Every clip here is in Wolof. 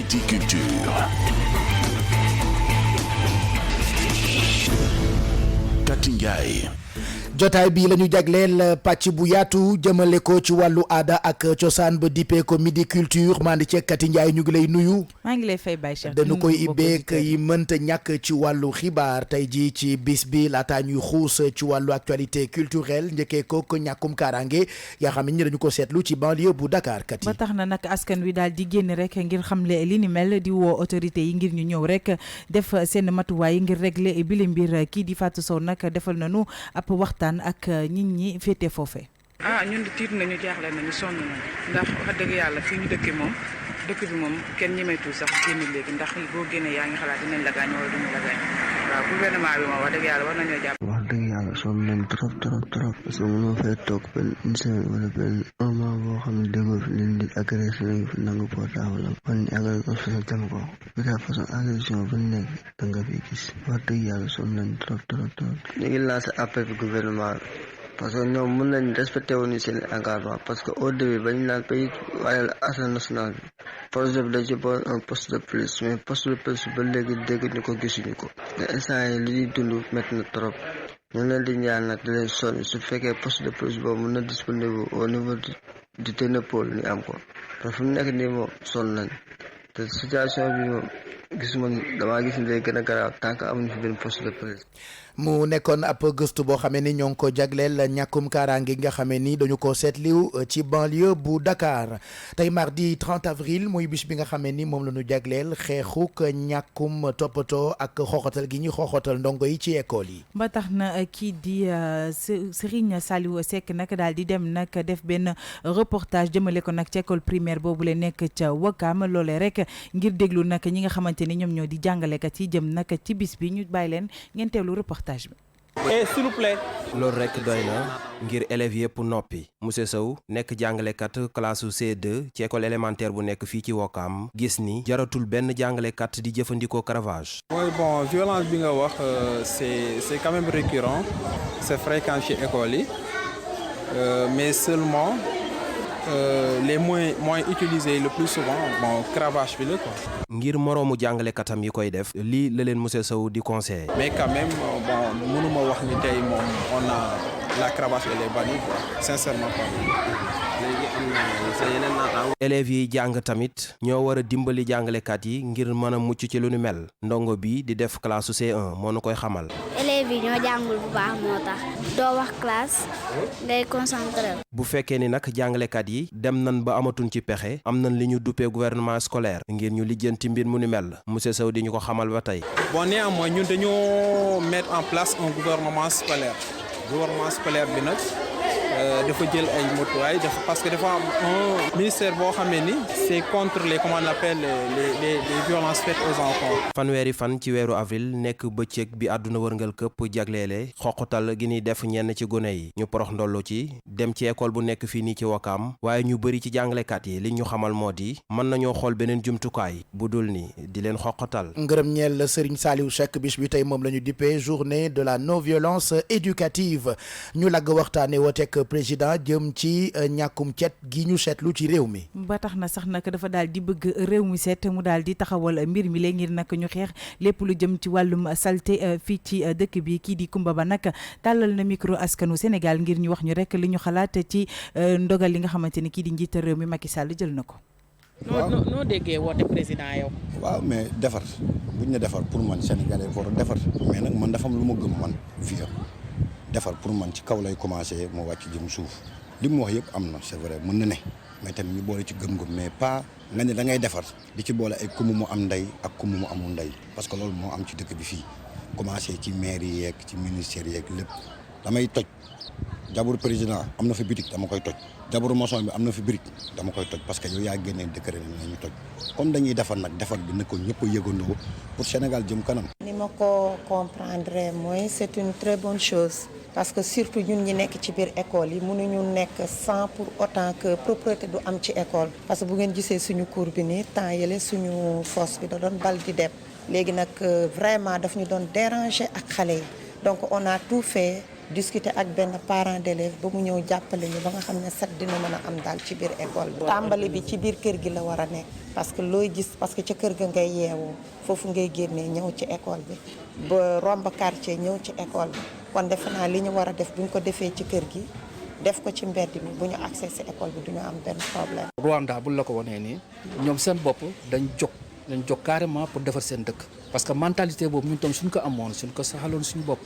Midi Culture. Kati Ndiaye. jotaay bi la ñu jagleel pàcc bu yaatu jëmale ko ci wàllu aada ak cosaan ba dippee ko Midi Culture maa ngi ci Kati Ndiaye ñu ngi lay nuyu. maa ngi lay fay Baye Cheikh. dañu koy ibbeek yi mënta ñàkk ci wàllu xibaar tey jii ci bis bi laataa ñuy xuus ci wàllu actualité culturelle njëkkee ko ñàkkum kaaraange yaa xam ne dañu ko seetlu ci banlieue bu Dakar Kati. ba tax na nag askan wi daal di génn rek ngir xamle li ni mel di woo autorité yi ngir ñu ñëw rek def seen matuwaay ngir régler bile mbir kii di Fatou Sow nag defal nañu ab waxtaan ak nit ñi féete foofe. ñun di tiit nañu jaaxle nañu sonn nañu ndax wax dëgg yàlla fii ñu dëkkee moom dëkk bi moom kenn ñemeetul sax génn léegi ndax boo génnee yaa ngi xalaat dinañ la gaañ wala duñu la gaañ waaw gouvernement bi moom wax dëgg yàlla war nañoo jàpp. wax dëgg yàlla sonn nañ trop parce que mënoo fay toog benn une semaine wala benn un mois boo xam ne déggoo fi leen di agressé nañu fi nangu portable am fan ñu agressé ko fi dem ko bi daa façon agression bu nekk da nga fi gis wax dëgg yàlla sonn nañ trop ñu ngi lancé appel bi gouvernement parce que ñoom mën nañ respecté wuñu seen engagement parce que au début bañ naan pays waaye assemblée nationale bi projet bi dañ ci boole un poste de police mais poste de police ba léegi dégguñu ko gisuñu ko te instant yi li ñuy dund métti na trop ñu leen di ñaan nag di leen sonn su fekkee poste de police boobu mën na disponible au niveau du Technopole ñu am ko parce que fu mu nekk nii moom sonn nañ te situation bi moom gisuma damaa gis ni day gën a garaaw tant que amuñu fi benn poste de police. mu nekkoon ab gëstu boo xamee ni ñoo ngi ko jagleel ñàkkum kaaraange nga xamee ni dañu ko seetliw ci banlieue bu Dakar tey mardi 30 avril mooy bis bi nga xamee ni moom la ñu jagleel xeexuk ñàkkum toppatoo ak xooxatal gi ñuy xooxatal ndongo yi ci école yi. ba tax na kii di Serigne Saliou Seck nag daal di dem nag def benn reportage jëmale ko nag ci école primaire boobu la nekk ca Wakam loolee rek ngir déglu nag ñi nga xamante ni ñoom ñoo di jàngalekat yi jëm nag ci bis bi ñu bàyyi leen ngeen teewlu reportage. s'il vous plaît. loolu rek doy na ngir élèves yëpp noppi monsieur Sow nekk jàngalekat classe C2 ci école élémentaire bu nekk fii ci Wokam gis ni jaratul benn jàngalekat di jëfandikoo caravage. mooy bon violence bi nga wax c'est quand même récurrent c'est fréquent ci école yi mais seulement les moyens utilisés le plus souvent bon cravache bi la quoi. ngir moroomu jàngalekatam yi koy def lii la leen monsieur Sow di conseiller. mais quand même bon mënuma wax ni tey moom on a la cravache elle est bannie quoi sincèrement quoi. léegi am na sa yeneen naataango. élèves yi jàng tamit ñoo war a dimbali jàngalekat yi ngir mën a mucc ci lu nu mel ndongo bi di def classe C1 moo nu koy xamal. élèves yi ñoo jàngul bu baax moo tax doo wax classe ngay concentré. bu fekkee ni nag jàngalekat yi dem nañ ba amatuñ ci pexe am nañ li ñu duppee gouvernement scolaire ngir ñu lijjanti mbir mu ni mel monsieur Sow di ñu ko xamal ba tey. bon néanmoins ñun dañoo mettre en place un gouvernement scolaire bi nag dafa jël ay motuwaay parce que dafa am un ministère boo xamee ni c'est contre les comment on appelle les violences faites aux enfants. fanweeri fan ci weeru avril nekk bëccëg bi àdduna wërngal këpp jagleele xoqatal gi ñuy def ñenn ci gone yi ñu porox ndollu ci dem ci école bu nekk fii nii ci Wakaam waaye ñu bëri ci jàngalekat yi li ñu xamal moo di mën nañoo xool beneen jumtukaay bu dul ni di leen xoqatal. ngërëm ñeel Serigne Saliou Seck bis bi tey moom la ñu dippee journée de la non violence éducative ñu lagg waxtaane woteek président jëm ci ñàkkum cet gi ñu seetlu ci réew mi. ba tax na sax nag dafa daal di bëgg réew mi set mu daal di taxawal mbir mi léegi ngir nag ñu xeex lépp lu jëm ci wàllum salte fii ci dëkk bi kii di Kumba Ba nag tàllal na micro askanu Sénégal ngir ñu wax ñu rek li ñu xalaat ci ndogal li nga xamante ni kii di njiital réew mi Macky Sall jël na ko. noo déggee woote président yow. waaw mais defar buñ ne defar pour man Sénégalais war a defar mais nag man dafa am lu ma gëm man fii defar pour man ci kaw lay commencer moo wàcc jëm suuf li mu wax yëpp am na c'est vrai mën na ne mais tamit ñu boole ci gëm-gëm mais pas nga ne da ngay defar di ci boole ay kumu mu am ndey ak kumu mu amul ndey parce que loolu moo am ci dëkk bi fii commencer ci maire yi yeeg ci ministère yeeg lépp damay toj jabaru président am na fi bitik dama koy toj jabaru maçon bi am na fi brique dama koy toj parce que yow yaa génnee décret ne ñu toj comme dañuy defar nag defar bi na ko ñëpp a yëgandoo pour Sénégal jëm kanam. ni ma ko comprendre mooy c'est une très bonne chose parce que surtout ñun ñi nekk ci biir école yi mënuñu nekk sans pour autant que propreté du am ci école parce que bu ngeen gisee suñu cours bi nii temps yële suñu force bi da doon bal di dem léegi nag vraiment daf ñu doon déranger ak xale yi donc on a tout fait discuter ak benn parent d'élève ba mu ñëw jàppale ñu ba nga xam ne set dina mën a am daal ci biir école bi. tàmbali bi ci biir kër gi la war a nekk parce que looy gis parce que ca kër ga ngay yeewoo foofu ngay génnee ñëw ci école bi ba romb quartier ñëw ci école bi kon defe naa li ñu war a def bu ñu ko defee ci kër gi def ko ci mbedd mi bu ñu accès ci école bi du ñu am benn problème. Rwanda bu la ko wanee nii ñoom seen bopp dañ jóg carrément pour defar seen dëkk parce que mentalité boobu ñun tam suñ ko amoon suñ ko saxaloon suñu bopp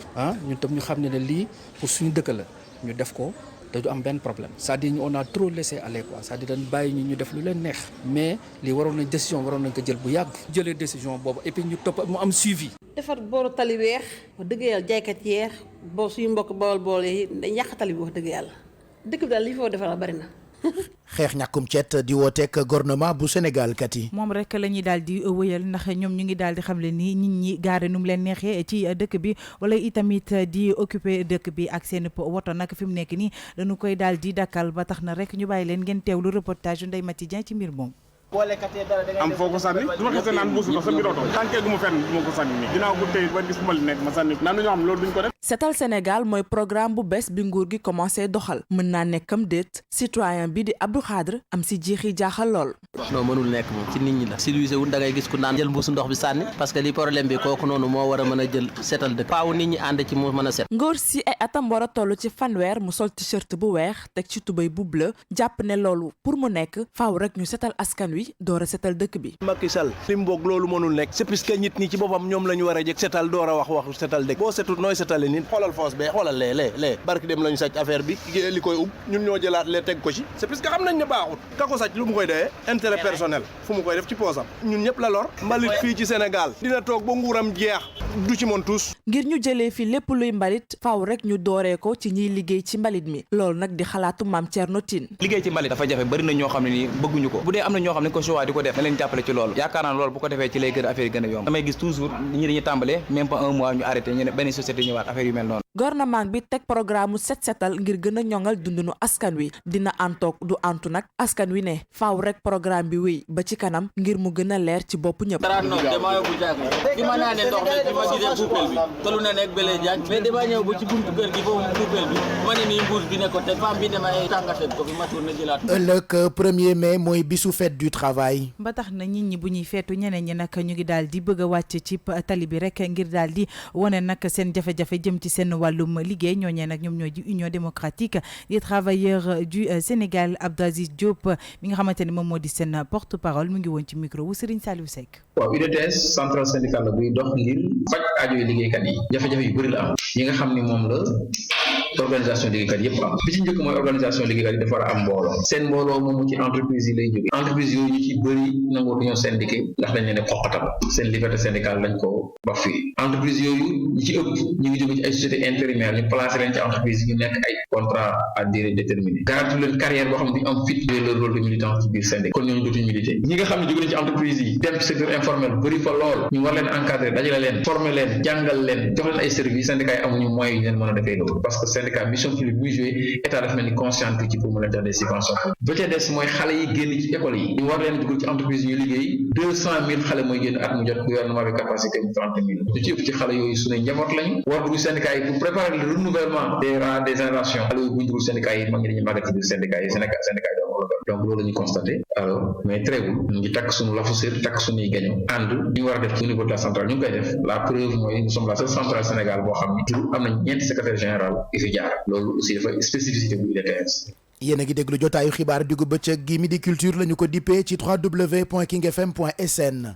ñun tam ñu xam ne lii pour suñu dëkk la ñu def ko te du am benn problème c'est-à-dire on a trop laissé aller quoi c'est-à-dire dañ bàyyi ñu def lu leen neex mais lii waroon nañ ko jël bu yàgg jëlee décision boobu et puis ñu topp mu am suivi. defar booru tali weex wax dëgg yàlla jaaykat yeex boo suñu mbokk bool yi dañ yàq tali bi wax dëgg yàlla dëkk bi daal li fi war defar bari na. xeex ñàkkum cet di wooteek gouvernement bu Sénégal kat yi moom rek la ñuy daal di wëyal ndax ñoom ñu ngi daal di xamle ni nit ñi gaare nu mu leen neexee ci dëkk bi wala itamit di occuper dëkk bi ak seen woto nag fi mu nekk nii dañu koy daal di dakkal ba tax na rek ñu bàyyi leen ngeen teewlu reportage yu Ndeye Mati Dieng ci mbir moom. am foo ko sànni du ma xasee naan buusu ko sa biir oto tànkee gu ma fenn du ma ko sànni nii dinaa ko téye ba gis ma li nekk ma sànni naan ñoo xam loolu duñ ko def. Setal Sénégal mooy programme bu bees bi nguur gi commencé doxal mën naa nekkam déet citoyen bi di Abdou Khadre am si jiixi jaaxal lool. non mënul nekk moom ci nit ñi la civilisé wu da ngay gis ku naan jël mbuusu ndox bi sànni parce que li problème bi kooku noonu moo war a mën a jël setal dëkk faaw nit ñi ànd ci mu mën a set. ngóor si ay atam war a toll ci fanweer mu sol t-shirt bu weex teg ci tubéy bu bleu jàpp ne loolu pour mu nekk faaw rek ñu setal askan wi door a setal dëkk bi. Macky Sall li mu boog loolu mënul nekk c'est puisque nit ñi ci boppam ñoom la ñu war a jëkk setal door a wax waxu setal dëkk boo setul nooy setale nit xoolal foos bee xoolal lee barki dem lañu sàcc affaire bi li koy ñun ñoo jëlaat lee teg ko ci c'est puisque xam nañ ne baaxut ka ko sàcc lu mu koy doyee intérêt personnel fu mu koy def ci poosam ñun ñëpp la lor mbalit fii ci Sénégal dina toog ba nguuram jeex du ci mën tous. ngir ñu jëlee fi lépp luy mbalit faaw rek ñu dooree ko ci ñiy liggéey ci mbalit mi loolu nag di xalaatu Mame Thierno Tine. liggéey ci mbalit dafa jafe bari na ñoo xam ne nii bëgguñu ko bu dee am na ñoo xam ne ko choix di ko def na leen jàppale ci loolu yaakaar naa loolu bu ko defee ci lay gën a affaire yi gën a yomb damay gis toujours ñi dañuy tàmbalee même pas un mois ñu arrêté ñu ne benn société ñëwaat affaire yu mel noonu. gouvernement bi teg programme set setal ngir gën a ñoŋal dundunu askan wi dina antoog du antu nag askan wi ne faaw rek programme bi wéy ba ci kanam ngir mu gën a leer ci bopp ñëpp. dara non damaa yóbbu jaaga fi ma naanee ndox mi fi ma gisee buupel bi tollu na nekk belee jaañ mais damaa ñëw ba ci buntu kër gi foofu buupel bi ma ne nii mbuus bi ne ko te femme bi ne ma tàngate ko fi ma tourné jëlaat. ëllëg 1er mai mooy bisu fête du travail. ba tax na nit ñi bu ñuy feetu ñeneen ñi nag ñu ngi daal di bëgg a wàcc ci tali bi rek ngir daal di wane nag seen jafe-jafe jëm ci seen wàllum liggéey ñooñee nag ñoom ñooy di Union démocratique des travailleurs du Sénégal Abdou Aziz Diop mi nga xamante ne moom moo di seen porte-parole mu ngi woon ci micro wu Serigne Saliou Seck. waaw UDTS centrale syndicale la buy dox ngir faj aajo yi liggéeykat yi jafe-jafe yu bëri la am yi nga xam ni moom la organisation liggéeykat yëpp am bi ci njëkk mooy organisation liggéeykat yi dafa war a am mbooloo seen mbooloo moomu ci entreprise yi lay jóge entreprise yooyu ñu ci bëri nangoo dañoo syndiqué ndax dañ leen ne xoqatal seen liberté syndicale lañ ko wax fii entreprise yooyu ñi ci ëpp ñu ngi jóge ci ay société intérimaire ñu placé leen ci entreprise yi ñu nekk ay contrat à durée déterminée garanti leen carrière boo xam ne duñu am fit leur rôle de militant ci biir syndicat kon ñooñu dootuñu milité ñi nga xam ne jóge nañ ci entreprise yi dem ci secteur informel bëri fa lool ñu war leen encadrer dajale leen former leen jàngal leen jox leen ay services syndicat yi amuñu moyens yu leen mën a defee loolu parce que syndicat mission publique bu muy joué état dafa mel ni conscient ci pour mu leen jox des subventions ba ca des mooy xale yi génn ci école yi ñu war leen dugal ci entreprise yi ñu liggéey 200,000 xale mooy génn at mu jot gouvernement bi capacité bu 30,000 lu ci ëpp ci xale yooyu suñu njaboot lañu war dugg syndicat yi pour préparer le renouvellement des rangs des générations xale yooyu bu ñu dugul syndicat yi mag ñi dañuy màggat ci biir syndicat yi syndicat donc loolu la ñuy constaté alors mais tréewul ñu ngi takk suñu lafu sër takk suñuy gaño ànd ñu war a def au niveau de la centrale ñu ngi koy def la preuve mooy nous sommes la seule centrale Sénégal boo xam ni am nañ ñeenti secrétaire général yu fi jaar loolu aussi dafa spécificité bu UDTS. yéen a ngi déglu jotaayu xibaar diggu bëccëg gi Midi Culture la ñu ko dippee ci www.kingfm.sn.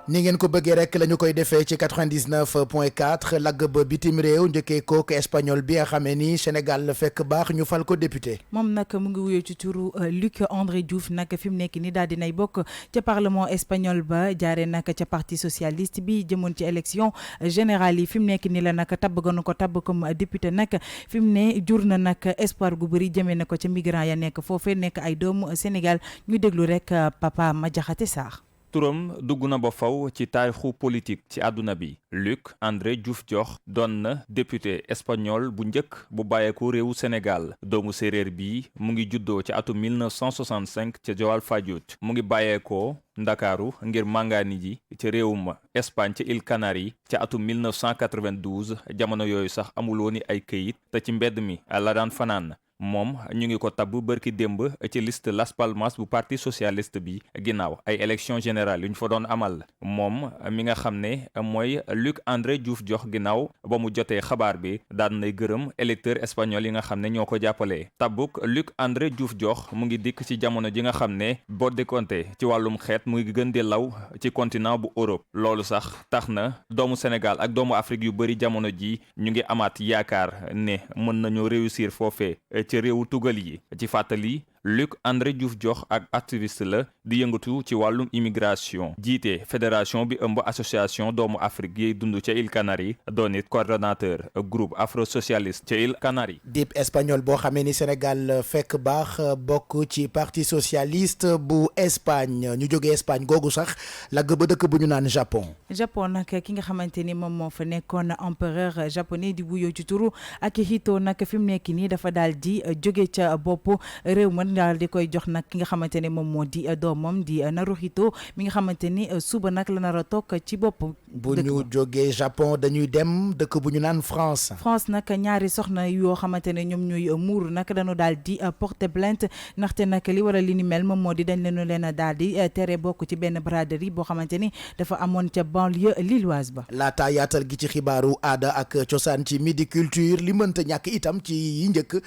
ni ngeen ko bëggee rek la ñu koy defee ci 99.4 lagg ba bitim réew njëkkee kook espagnol bi nga xamee ni Sénégal la fekk baax ñu fal ko député. moom nag mu ngi wuyoo ci turu Luc André Diouf nag fi mu nekk ni daal dinay bokk ca parlement espagnol ba jaaree nag ca parti socialiste bi jëmoon ci élection générale yi fi mu nekk ni la nag tabb ganu ko tabb comme député nag fi mu ne jur na nag espoir gu bëri jëmee na ko ca migrant ya nekk foofee nekk ay doomu Sénégal ñu déglu rek Papa Madiakhaté Sarr. turam dugg na ba faw ci taarixu politique ci àdduna bi. Luc André Diouf Diokh doon na député espagnol bu njëkk bu bàyyeeko réewu Sénégal. doomu séeréer bi mu ngi juddoo ci atum 1965 ca Joal Fadiouth. mu ngi bàyyeekoo Ndakaaru ngir màngaani ji ci réewum Espagne ca Îles Canaries ca atum 1992 jamono yooyu sax amul woon ay këyit te ci mbedd mi la daan fanaan. moom ñu ngi ko tabb bërki démb ci liste Las Palmas bu parti socialiste bi ginnaaw ay élection générale yu ñu fa doon amal. moom mi nga xam ne mooy Luc André Diouf Diokh ginnaaw ba mu jotee xabaar bi daan nay gërëm électeur espagnol yi nga xam ne ñoo ko jàppale. tabbuk Luc André Diouf Diokh mu ngi dikk ci jamono ji nga xam ne boo décompté ci wàllum xeet mu ngi gën di law ci continent bu Europe. loolu sax tax na doomu Sénégal ak doomu Afrique yu bëri jamono ji ñu ngi amaat yaakaar ne mën nañoo réussir foofee ci réewu tugal yi. ci fàttali Luc André Diouf Diokh ak activiste la di yëngatu ci wàllum immigration jiite fédération bi ëmb association doomu Afrique yiy dund ca Îles Canaries doon it coordonnateur groupe afro socialiste ca Îles Canaries. dip espagnol boo xamee ni Sénégal fekk baax bokk ci parti socialiste bu Espagne ñu jógee Espagne googu sax la ba dëkk bu ñu naan Japon. Japon nag ki nga xamante ni moom moo fa nekkoon empereur japonais di wuyoo ci turu Akihito nag fi mu nekk nii dafa daal di jóge ca bopp réew ma daal di koy jox nag ki nga xamante ne moom moo di doomam di Naruhito mi nga xamante ni suba nag la nar a toog ci bopp. bu ñu jógee Japon dañuy dem dëkk bu ñu naan France. France nag ñaari soxna yoo xamante ne ñoom ñooy muur nag dañu daal di porter plainte ndaxte nag li waral li ni mel moom moo di dañ leen a daal di tere bokk ci benn braderie boo xamante ni dafa amoon ca banlieue lilloise ba. laata yaatal gi ci xibaaru aada ak cosaan ci midi culture li mënta ñàkk itam ci yi njëkk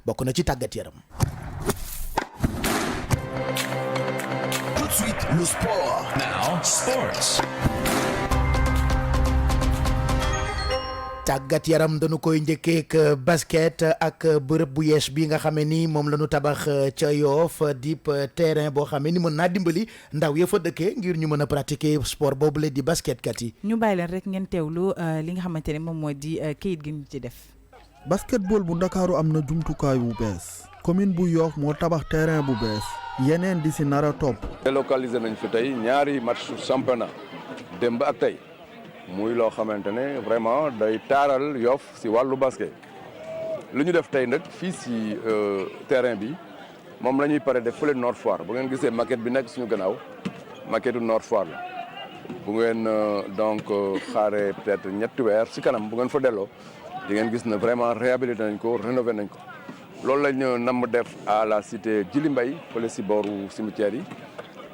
bokk na ci tàggat yaram. Tout de suite, le sport. Now, sports. tàggat yaram dañu koy njëkkeek basket ak bërëb bu yees bi nga xamee ni moom la ñu tabax ca Yoff dip terrain boo xamee ni mën naa dimbali ndaw ya fa dëkkee ngir ñu mën a pratiquer sport boobule di basketkat yi. ñu bàyyi leen rek ngeen teewlu li nga xamante ne moom moo di kayit gi ñu ci def. basketball bu Ndakaaru am na jumtukaay bu bees commune bu Yoff moo tabax terrain bu bees yeneen di si nar a topp. délocalisé nañ fi tey ñaari match championnat démb ak tey muy loo xamante ne vraiment day taaral Yoff si wàllu basket lu ñu def tey nag fii si terrain bi moom la ñuy pare def fële Nord Foire bu ngeen gisee maquette bi nekk suñu gannaaw maquette Nord Foire la bu ngeen donc xaaree peut-être ñetti weer si kanam bu ngeen fa delloo di ngeen gis ne vraiment réhabilité nañ ko rénové nañ ko. loolu lañ namm def à la cité Djily Mbaye fële si booru cimetière yi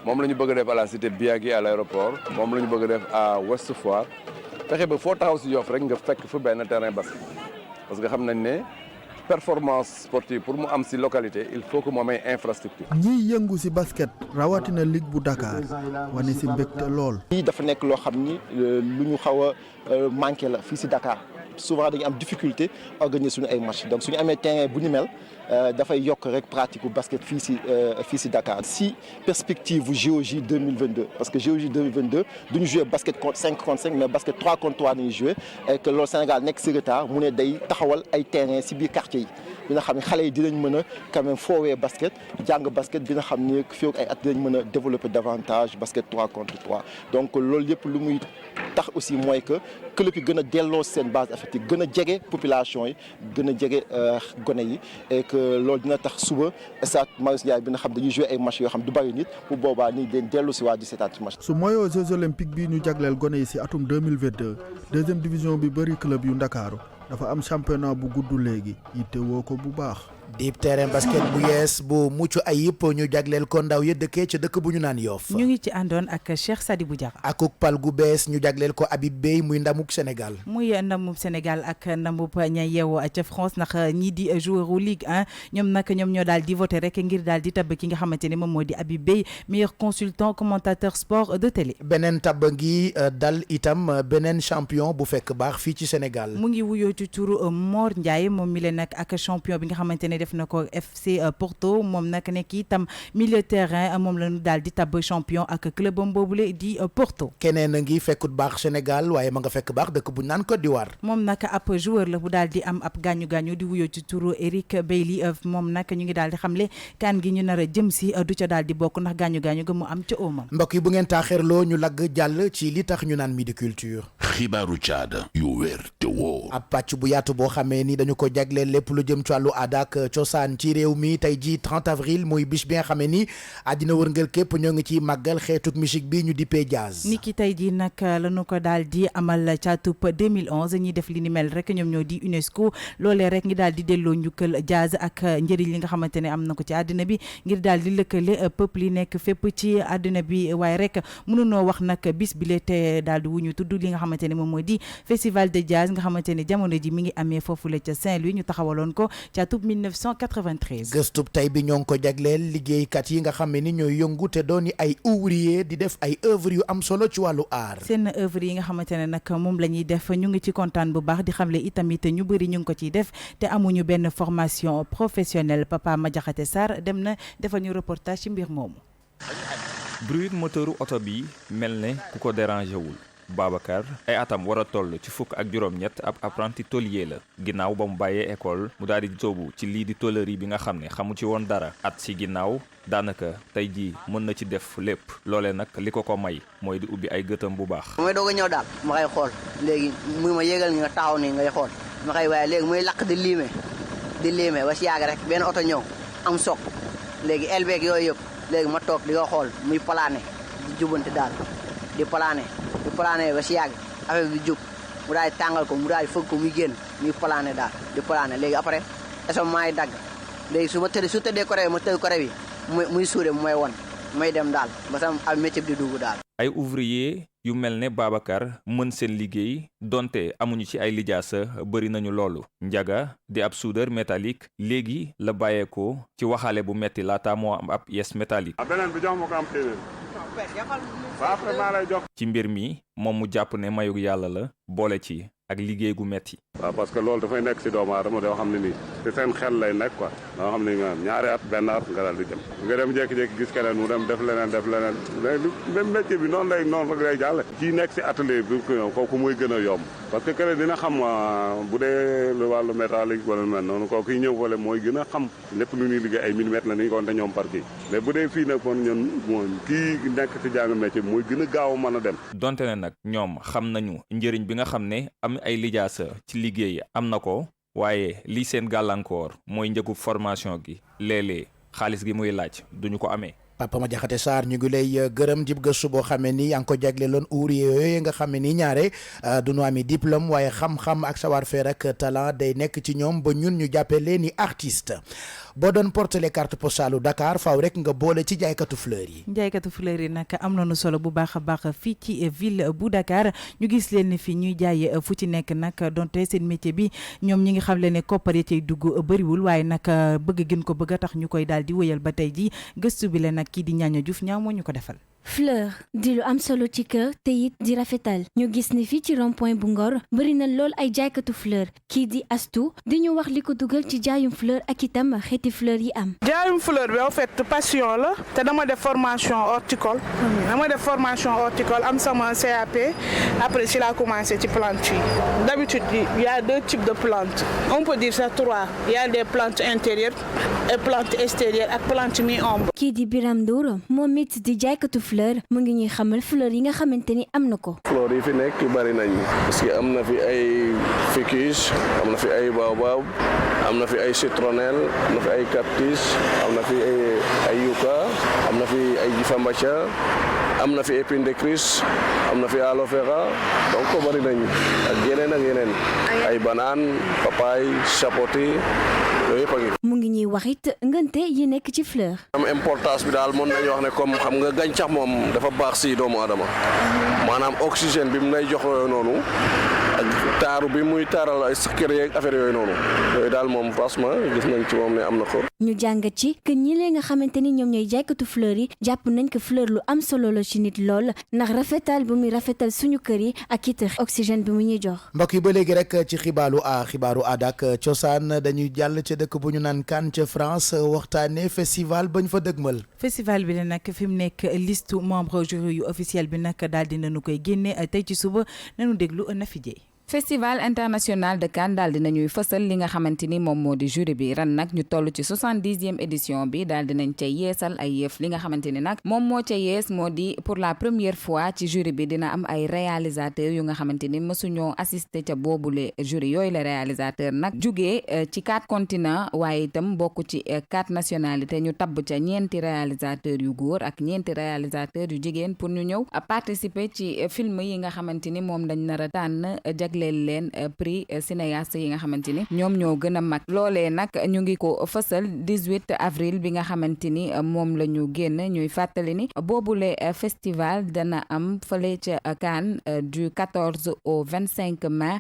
moom la ñu bëgg a def à la cité Biagui à l'aéroport moom la ñu bëgg a def à Ouest Foire fexe ba foo taxaw si Yoff rek nga fekk fa benn terrain basket parce que xam nañ ne performance sportive pour mu am si localité il faut que mu amee infrastructure. ñiy yëngu si basket rawatina ligue bu Dakar wane si mbégte lool. lii dafa nekk loo xam ni lu ñu xaw a manqué la fii si Dakar. souvent dañuy am difficulté organiser suñu ay match donc suñu amee terrain bu ni mel dafay yokk rek pratique bu basket fii si Dakar. si perspective bu JOJ 2022 parce que JOJ 2022 duñu jouer basket contre 5 contre 5 mais basket 3 contre 3 nañuy jouer et que loolu Sénégal nekk si retard mu ne day taxawal ay terrain si biir quartier yi bi nga xam ne xale yi dinañ mën a quand même foowee basket jàng basket bi nga xam ne fii ak ay at dinañ mën a développer davantage basket 3 contre 3 donc loolu yëpp lu muy tax aussi mooy que club yi gën a delloo seen base affective gën a jege population yi gën a jege gone yi et que loolu dina tax suba stade Marius Ndiaye bi nga xam dañuy jouer ay match yoo xam du bari nit bu boobaa nii den dellu si waa di seetaat ci match. su moyoo Jeux olympiques bi ñu jagleel gone yi si atum 2022 deuxième division bi bëri club yu Ndakaaru dafa am championnat bu gudd léegi yitte woo ko bu baax. dip terrain basket bu yees bu mucc ayib ñu jagleel ko ndaw ya dëkkee ca dëkk bu ñu naan Yoff. ñu ngi ci àndoon ak Cheikh Sadibou Diarra. akuk pal gu bees ñu jagleel ko Habib Beye muy ndamuk Sénégal. muy ndamuk Sénégal ak ndamuk ña yeewoo ca France ndax ñii di joueur u Ligue 1 ñoom nag ñoom ñoo daal di voté rek ngir daal di tabb ki nga xamante ne moom moo di Habib Beye meilleur consultant commentateur sport de télé. beneen tabb ngi dal itam beneen champion bu fekk baax fii ci Sénégal. mu ngi wuyoo ci turu Mor Ndiaye moom mi leen nag ak champion bi nga xamante ne ne def na ko FC Porto moom nag nekk itam milieu terrain moom la ñu daal di tabb champion ak clubam boobule di Porto. keneen a ngi fekkut baax Sénégal waaye ma nga fekk baax dëkk bu naan Côte d'Ivoire. moom nag ab joueur la bu daal di am ab gaañu di wuyoo ci turu Eric Bailly moom nag ñu ngi daal di xamle kan gi ñu nar a jëm si du ca daal di bokk ndax gaañu ga mu am ca oomam. mbokk yi bu ngeen taaxeerloo ñu lagg jàll ci li tax ñu naan Midi Culture. xibaaru caada yu wér te woo. ab pàcc bu yaatu boo xamee ni dañu ko jagleel lépp lu jëm ci wàllu aada ak cosaan ci réew mi tey ji 30 avril mooy bis bi nga xamee ni àddina wërngal képp ñoo ngi ciy màggal xeetuk musique bi ñu dippee jazz. ni ki tey ji nag lañu ko daal di amal caatub 2011 ñi def li ni mel rek ñoom ñoo di UNESCO loolee rek ngi daal di delloo njukkal jazz ak njëriñ li nga xamante ne am na ko ci àddina bi ngir daal di lëkkale peuple yi nekk fépp ci àddina bi waaye rek mënunoo wax nag bis bi la te daal di wuñu tudd li nga xamante ne moom moo di festival de jazz nga xamante ne jamono ji mi ngi amee foofu la ca Saint-Louis ñu taxawaloon ko ca atub 1993. gëstub tey bi ñoo ngi ko jagleel liggéeykat yi nga xam ne ni ñooy yëngu te dooni ay ouvrier di def ay œuvre yu am solo ci wàllu art. seen œuvre yi nga xamante ne nag moom la ñuy def ñu ngi ci kontaan bu baax di xamle itamit ñu bëri ñu ngi ko ciy def te amuñu benn formation professionnelle Papa Madiakhate Sarr dem na defal ñu reportage ci mbir moomu. bruit moteuru oto bi mel ne ku ko dérangé wul. Babacar ay atam war a toll ci fukk ak juróom-ñett ab apprenti tôlier la ginnaaw ba mu bàyyee école mu daal di sóobu ci lii di tôlerie bi nga xam ne xamu ci woon dara at si ginnaaw daanaka tey jii mën na ci def lépp loolee nag li ko may mooy di ubbi ay gëtam bu baax. mooy doog a ñëw daal ma koy xool léegi muy ma yégal nga taxaw ni ngay xool ma koy waaye léegi muy lakk di liime ba si yàgg rek benn oto ñëw am soog léegi elbeeg yooyu yëpp léegi ma toog di ko xool muy plané di jubante daal di plané ba si yàgg affaire bi jub mu daal di tàngal ko mu daal di fëgg ko muy génn muy plané daal di plané léegi après estomac yi dagg léegi su tëddee côté ma tëdd côté bi muy suude mu may won may dem daal ba sama am métier bi di dugg daal. ay ouvrier yu mel ne Babacar mën seen liggéey donte amuñu ci ay lijaasa bëri nañu loolu Njaga di ab soudeur métallique léegi la bàyyeekoo ci waxaale bu metti laata moo am ab yes métallique. beneen bi jox ma ko am téeméer. waaw après maa lay jox. ci mbir mi moom mu jàpp ne mayug yàlla la boole ci ak liggéey gu metti. waaw parce que loolu dafay nekk si doomu aadama doo xam ne nii te seen xel lay nekk quoi doo xam ne maanaam ñaari at benn at nga daal di dem nga dem jékki-jékki gis keneen mu dem def leneen même métier bi noonu rek lay jàlle kii nekk si atelier bi kooku muy gën a yomb parce que keneen dina xam bu dee wàllu métallique wala mel noonu kooku ñëw wala mooy gën a xam lépp lu ñuy liggéey ay millimètres la ni ñu ko te ñoom par kii mais bu dee fii nag kon ñun moom kii nekk si jàng métier bi mooy gën a gaaw a mën a dem. donte ne nag ñoom xam nañu njëriñ bi nga xam ne am ay lijaasa ci liggéey am na ko waaye lii seen gàllankoor mooy njëgu formation gi léeg-léeg xaalis gi muy laaj duñu ko amee. Papa Madiakhate Sarr ñu ngi lay gërëm jib gëstu boo xamee ni yaa ngi ko jagleeloon ouvrier yooyu nga xamee ni ñaare du ñu ami diplôme waaye xam-xam ak savoir-faire ak talent day nekk ci ñoom ba ñun ñu jàppee leen ni artiste boo doon portele carte postale Dakar faaw rek nga boole ci jaaykatu fleur yi. jaaykatu fleur yi nag am nañu solo bu baax a baax fii ci ville bu Dakar ñu gis leen ni fii ñuy jaay fu ci nekk nag donte seen métier bi ñoom ñi ngi xam leen ne koppar yi cay dugg bëriwul waaye nag bëgg gën ko bëgg a tax ñu koy daal di wéyal ba tey ji gëstu bi leen nag kii di Ñaaña Diouf ñaaw moo ñu ko defal. fleur di lu am solo ci kër te it di rafetal ñu gis ni fii ci rond-point bu Ngor bëri na lool ay jaaykatu fleur kii di Astu di ñu wax li ko dugal ci jaayum fleur ak itam xeeti fleur yi am. jaayum fleur bi en fait passion la te dama def formation horticole am sama CAP après ci laa commencé ci plante yi d'habitude il y a deux types de plantes on peut dire ça trois il y a des plantes intérieures et plantes extérieures ak plantes mi-ombre. kii di Biram Ndour moom it di jaaykatu fleur mu ngi ñuy xamal fleur yi nga xamante ni am na ko. fleur yi fi nekk bari nañ parce que am na fi ay ficus am na fi ay baobab am na fi ay citronnelle am na fi ay cactus am na fi ay yucca am na fi ay jifambaca am na fi épine de Christ am na fi aloe vera donc bari nañ ak yeneen ay banane papaye chapoté yooyu yëpp a ngi. mu ngi ñuy wax it ngënte yi nekk ci fleur. am importance bi daal mën nañu wax ne comme xam nga gàncax moom dafa baax si doomu adama maanaam oxygène bi mu lay jox noonu ak taaru bi muy taaral ay kër yeeg affaire yooyu noonu yooyu daal moom franchement gis nañ ci moom ne am na ko. ñu jàngat ci que ñi lee nga xamante ni ñoom ñooy jaaykatu fleur yi jàpp nañ ko fleur lu am solo la ci nit lool ndax rafetal bu muy rafetal suñu kër yi ak it oxygène bi mu ñuy jox. mbokk yi ba léegi rek ci xibaaru aada ak cosaan dañuy jàll ca dëkk bu ñu naan Cannes ca France waxtaane festival bañ fa dëgmal. festival bi la nag fi mu nekk liste membre jury yu officiel bi nag daal di nañu koy génne tey ci suba nañu déglu Nafi Dieye. Festival international de Cannes daal dinañuy fësal li nga xamante ni moom moo di jury bi ren nag ñu toll ci 70e édition bi daal dinañ ca yeesal ay yëf li nga xamante ni nag moom moo ca yees moo di pour la première fois ci jury bi dina am ay réalisateurs yu nga xamante ni mësuñoo assister ca boobule jury yooyu la réalisateur nag jugee ci 4 continents waaye itam bokk ci 4 nationalités ñu tabb ca ñeenti réalisateurs yu góor ak ñeenti réalisateurs yu jigéen pour ñu ñëw participer ci film yi nga xamante ni moom dañ nar a tànn leen prix cinéaste yi nga xamante ni ñoom ñoo gën a mag loolee nag ñu ngi ko fësal 18 avril bi nga xamante ni moom la ñu génn ñuy fàttali ni boobule festival dana am fële ca Cannes du 14 au 25 mai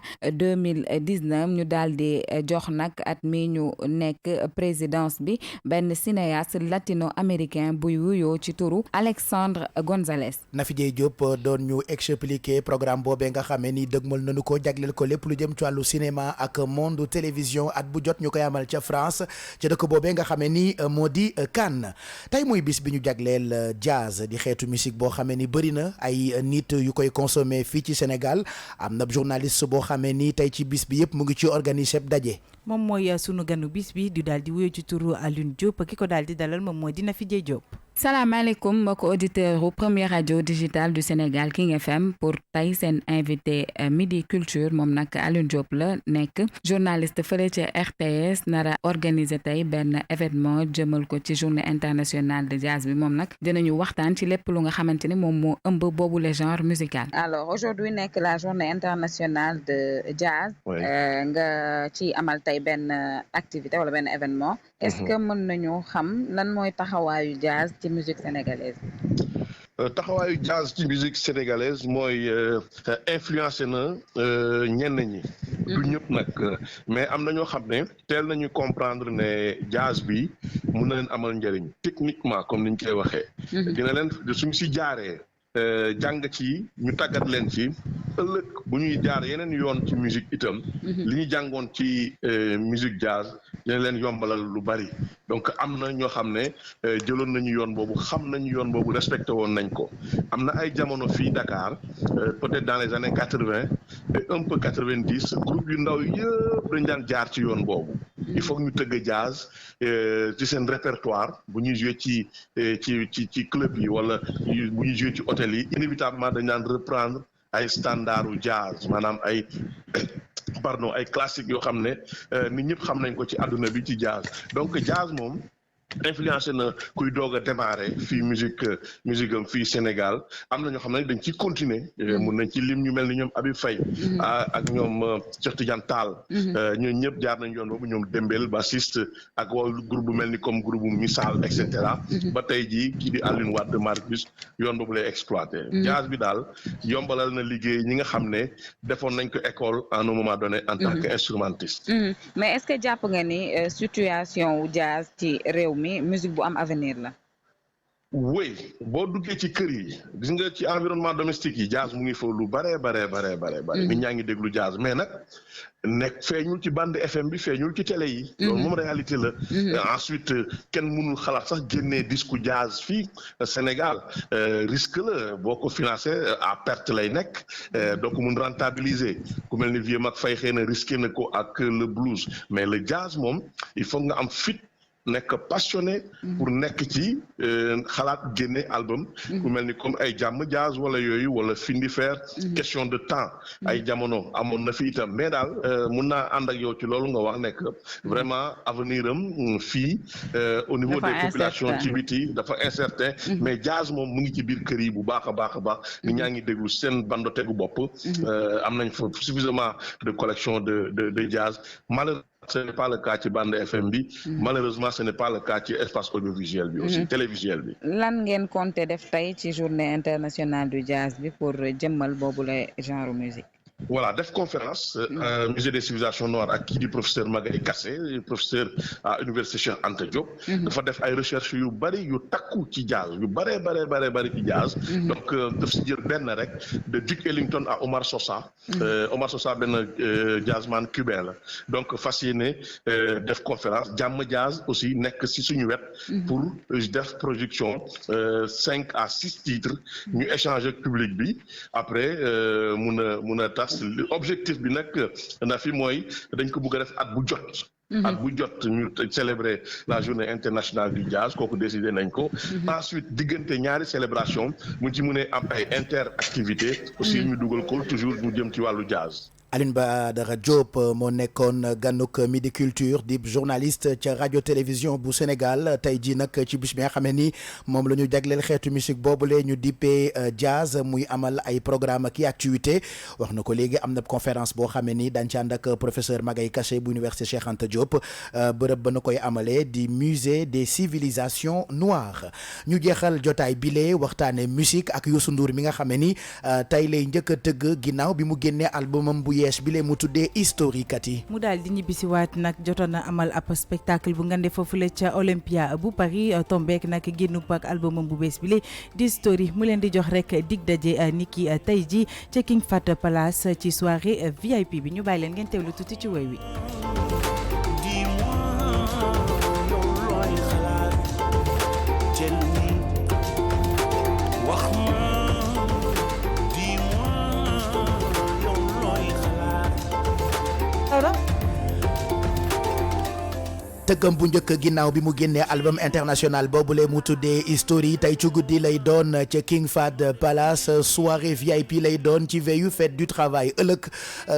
2019 ñu daal di jox nag at mi ñu nekk présidence bi benn cinéaste latino américain buy wuyoo ci turu Alexandre Gonzalez. Nafi Dieye Diop doon ñu expliquer programme boobee nga xamee ni dëgmal nañu ko jagleel ko lépp lu jëm ci wàllu cinéma ak monde télévision at bu jot ñu koy amal ca France ca dëkk boobee nga xamee ni moo di Cannes tey mooy bis bi ñu jagleel jazz di xeetu musique boo xamee ni bëri na ay nit yu koy consommer fii ci Sénégal am na journaliste boo xamee ni tey ci bis bi yëpp mu ngi ci organiser daje. moom mooy sunu ganu bis bi di daal di wuyoo ci turu Alioune Diop ki ko daal di dalal moom mooy Nafi Dieye Diop. salaamaaleykum mbokk auditeur u première radio digitale du Sénégal King FM pour tey seen invité Midi Culture moom nag Alioune Diop la nekk journaliste fële ca RTS nara organiser tey benn événement jëmal ko ci journée internationale de jazz bi moom nag dinañu waxtaan ci lépp lu nga xamante ni moom moo ëmb boobu le genre musical. alors aujourd'hui nekk la journée internationale de jazz. nga ci amal tey benn activité wala benn événement. est-ce que mën nañu xam lan mooy taxawaayu jazz ci musique sénégalaise. taxawaayu jazz ci musique sénégalaise mooy influencé na ñenn ñi. du ñëpp nag mais am na ñoo xam ne teel nañu comprendre ne jazz bi mun na leen amal njëriñ techniquement comme niñ koy waxee. dina leen suñ si jaaree jàng ci ñu tàggat leen ci ëllëg bu ñuy jaar yeneen yoon ci musique itam. li ñu jàngoon ci musique jazz dina leen yombalal lu bari donc am na ñoo xam ne jëloon nañu yoon boobu xam nañu yoon boobu respecté woon nañ ko am na ay jamono fii Dakar peut-être dans les années 80 et un peu 90 groupe yu ndaw yëpp dañ daan jaar ci yoon boobu il faut que ñu tëgg jazz ci seen répertoire bu ñuy joué ci club yi wala bu ñuy joué ci hôtel yi inévitablement dañ daan reprendre ay standardu jazz maanaam ay classique yoo xam ne nit ñëpp xam nañ ko ci àdduna bi ci jazz donc jazz moom influencé na kuy doog a démarrer fii musique am fii Sénégal am na ñoo xam ne dañ ciy continuer mun nañ ci lim ñu mel ni ñoom Habib Faye ak ñoom Cheikh Tidiane Tall ñooñu ñëpp jaar nañ yoon boobu ñoom Dembel bassiste ak groupe bu mel ni comme groupe bu Missal et cetera ba tey jii kii di Alioune Wade Marcus yoon boobu lay exploité jazz bi daal yombalal na liggéey ñi nga xam ne defoon nañ ko école à un moment donné en tant que instrumentiste mais est-ce que jàpp nga ni situation wu jazz ci réew mi musique bu am avenir la. oui boo duggee ci kër yi gis nga ci environnement domestique yi jazz mu ngi fa lu bare nit ñaa ngi déglu jazz mais nag nekk feeñul ci bande FM bi feeñul ci télé yi loolu moom réalité la ensuite kenn mënul xalaat sax génnee disque jazz fii Sénégal risque la boo ko financé à perte lay nekk doo ko mun rentabiliser ku mel ni Vieux Mac Faye xëy na risqué na ko ak le blues mais le jazz moom il faut nga am fit nekk passionné pour nekk ci xalaat génne album ku mel ni comme ay jàmm jazz wala yooyu wala Findi Fer question de temps ay jamono amoon na fi itam mais daal mun naa ànd ak yow ci loolu nga wax nekk vraiment avenir am fii au niveau des populations ci biti dafa incertain mais jazz moom mu ngi ci biir kër yi bu baax a baax nit ñaa ngi déglu seen bando tegu bopp am nañ fa suffisamment de collection de jazz malheureusement ce n'est pas le cas ci bande FM bi malheureusement ce n'est pas le cas ci espace audiovisuel bi aussi télévisuel bi lan ngeen compté def tey ci journée internationale du jazz bi pour jëmmal boobu la genre musique voilà def conférence musée des civilisations noires ak kii di professeur Magaye Kassé professeur à université Cheikh Anta Diop. dafa def ay recherche yu bari yu takku ci jazz yu bari ci jazz. donc daf si jël benn rek de Duke Ellington à Omar Sosa. Omar Sosa benn jazzman cubain la donc fas yéene def conférence jàmm jazz aussi nekk si suñu wet. pour def production 5 à 6 titres ñu échanger ak public bi après mun a tas objectif bi nag na fi mooy dañ ko bëgg a def at bu jot. at bu jot ñu célébrer la journée internationale du jazz kooku décidé nañ ko. ensuite diggante ñaari célébration mu ci mun a am ay interactivité aussi ñu dugal ko toujours ñu jëm ci wàllu jazz. Alioune Badara Diop moo nekkoon ganuk Midi Culture di journaliste ca radio télévision bu Sénégal tey jii nag ci bis bi nga xamee ni moom la ñu jagleel xeetu musique boobule ñu dippee jazz muy amal ay programme ak i activité wax na ko léegi am na conférence boo xamee ni dañ ci ànd ak professeur Magaye Kassé bu université Cheikh Anta Diop bërëb ba na koy amalee di musée des civilisations noires ñu jeexal jotaay bile waxtaane musique ak Youssou Ndour mi nga xamee ni tey lay njëkk a tëgg ginnaaw bi mu génnee albumam bu yees bi lee mu tuddee historique yi mu daal di ñibbisi waat nag jotoon na amal ab spectacle bu ngande foofule ca Olympia bu Paris tombeek nag génnu ak albumam bu bees bi lee di story mu leen di jox rek dig daje niki tey ji ca King Fahd Palace ci soirée VIP bi ñu bàyyi leen ngeen teewlu tuuti ci woy wi. tëggam bu njëkk ginnaaw bi mu génnee album international boobule mu tuddee History tey ci guddi lay doon ca King Fahd Palace soirée VIP lay doon ci veillu fête du travail ëllëg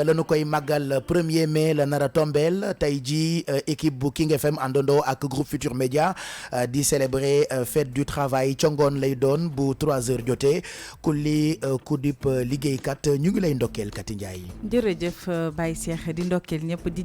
la ñu koy màggal 1er mai la nar a tombeel tey ji équipe bu King FM àndandoo ak groupe Futur Média di célébrer fête du travail ca ngoon lay doon bu 3h jotee kulli ku dip liggéeykat ñu ngi lay ndokkeel Kati Ndiaye. jërëjëf Baye Cheikh di ndokkeel ñëpp di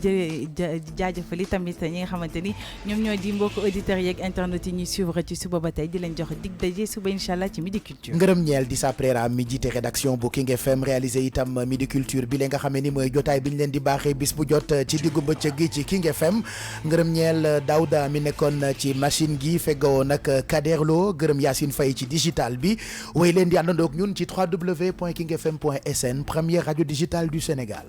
jaajëfali tamit ñi nga xamante ni ñoom ñoo di mbokk auditeurs yeeg internet yi ñuy suivre ci suba ba tey di leen jox dig daje suba incha allah ci Midi Culture. ngërëm ñeel di sa préra mi jiite rédaction bu King FM réalisé itam Midi Culture bi leen nga xamee ni mooy jotaay bi ñu leen di baaxee bis bu jot ci diggu bëccëg gi ci King FM ngërëm ñeel Daouda mi nekkoon ci machine gi feggoo nag Kaderlo gërëm Yacine Faye ci digital bi way leen di àndandoog ñun ci www.kingfm.sn première radio digitale du Sénégal.